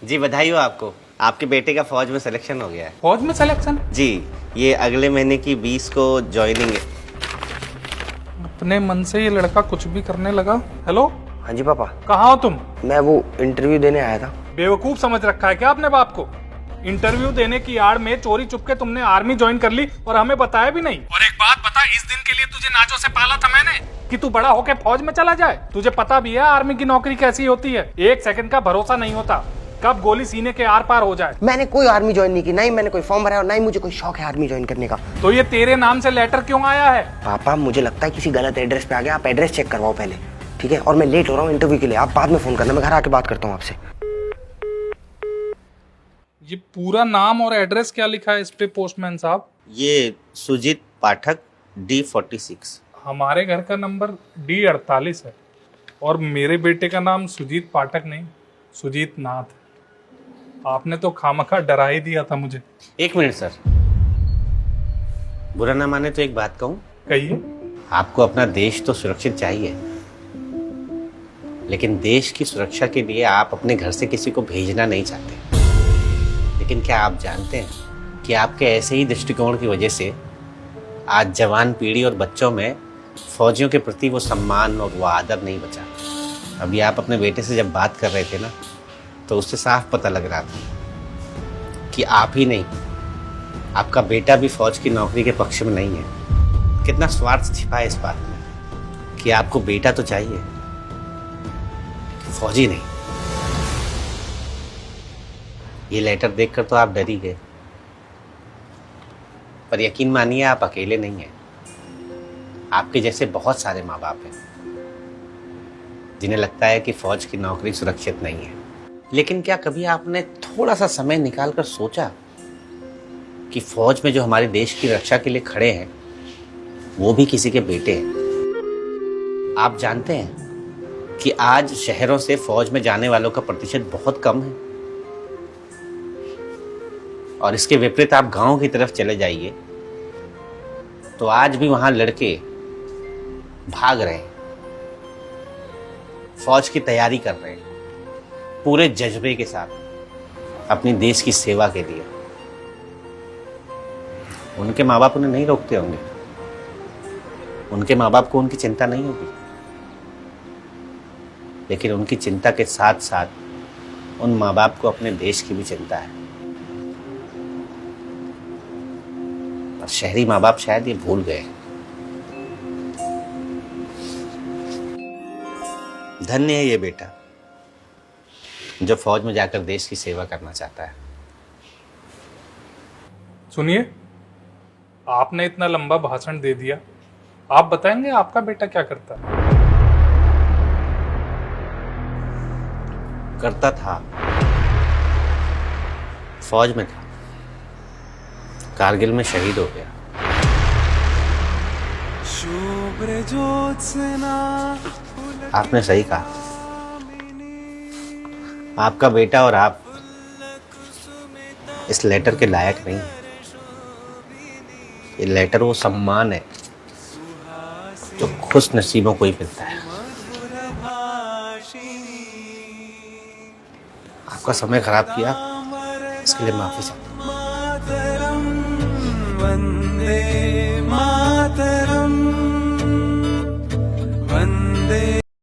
जी बधाई हो आपको, आपके बेटे का फौज में सिलेक्शन हो गया है। फौज में सिलेक्शन? जी, ये अगले महीने की 20 को ज्वाइनिंग है। अपने मन से ये लड़का कुछ भी करने लगा। हेलो, हाँ जी पापा। कहाँ हो तुम? मैं वो इंटरव्यू देने आया था। बेवकूफ समझ रखा है क्या आपने बाप को? इंटरव्यू देने की आड़ में चोरी चुपके तुमने आर्मी ज्वाइन कर ली और हमें बताया भी नहीं। और एक बात बता, इस दिन के लिए तुझे नाजों से पाला था मैंने कि तू बड़ा होके फौज में चला जाए। तुझे पता भी है आर्मी की नौकरी कैसी होती है, एक सेकंड का भरोसा नहीं होता, कब गोली सीने के आर पार हो जाए। मैंने कोई आर्मी ज्वाइन नहीं की, ना ही मैंने कोई फॉर्म भरा और ना ही मुझे कोई शौक है आर्मी ज्वाइन करने का। तो ये तेरे नाम से लेटर क्यों आया है? पापा मुझे लगता है किसी गलत एड्रेस पे आ गया, आप एड्रेस चेक करवाओ पहले, ठीक है? और मैं लेट हो रहा हूँ इंटरव्यू के लिए, आप बाद में फोन करना, मैं घर आके बात करता हूँ आपसे। ये पूरा नाम और एड्रेस क्या लिखा है इस पे पोस्टमैन साहब? ये सुजीत पाठक D46। हमारे घर का नंबर D48 है और मेरे बेटे का नाम सुजीत पाठक नहीं, सुजीत नाथ है। आपने तो खामखा डरा ही दिया था मुझे। एक मिनट सर, बुरा ना माने तो एक बात कहूँ। कहिए। आपको अपना देश तो सुरक्षित चाहिए, लेकिन देश की सुरक्षा के लिए आप अपने घर से किसी को भेजना नहीं चाहते। लेकिन क्या आप जानते हैं कि आपके ऐसे ही दृष्टिकोण की वजह से आज जवान पीढ़ी और बच्चों में फौजियों के प्रति वो सम्मान और वो आदर नहीं बचा। अभी आप अपने बेटे से जब बात कर रहे थे ना, तो उससे साफ पता लग रहा था कि आप ही नहीं, आपका बेटा भी फौज की नौकरी के पक्ष में नहीं है। कितना स्वार्थ छिपा है इस बात में कि आपको बेटा तो चाहिए, फौजी नहीं। ये लेटर देखकर तो आप डर ही गए, पर यकीन मानिए आप अकेले नहीं हैं। आपके जैसे बहुत सारे माँ बाप हैं जिन्हें लगता है कि फौज की नौकरी सुरक्षित नहीं है। लेकिन क्या कभी आपने थोड़ा सा समय निकालकर सोचा कि फौज में जो हमारे देश की रक्षा के लिए खड़े हैं वो भी किसी के बेटे हैं? आप जानते हैं कि आज शहरों से फौज में जाने वालों का प्रतिशत बहुत कम है, और इसके विपरीत आप गांव की तरफ चले जाइए तो आज भी वहां लड़के भाग रहे हैं, फौज की तैयारी कर रहे हैं पूरे जज्बे के साथ अपनी देश की सेवा के लिए। उनके माँ बाप उन्हें नहीं रोकते होंगे, उनके माँ बाप को उनकी चिंता नहीं होगी, लेकिन उनकी चिंता के साथ साथ उन माँ बाप को अपने देश की भी चिंता है। और शहरी माँ बाप शायद ये भूल गए। धन्य है ये बेटा जो फौज में जाकर देश की सेवा करना चाहता है। सुनिए, आपने इतना लंबा भाषण दे दिया, आप बताएंगे आपका बेटा क्या करता है? करता था, फौज में था, कारगिल में शहीद हो गया। आपने सही कहा, आपका बेटा और आप इस लेटर के लायक नहीं है। ये लेटर वो सम्मान है जो खुश नसीबों को ही मिलता है। आपका समय खराब किया, इसके लिए माफी चाहता हूं। वंदे मातरम।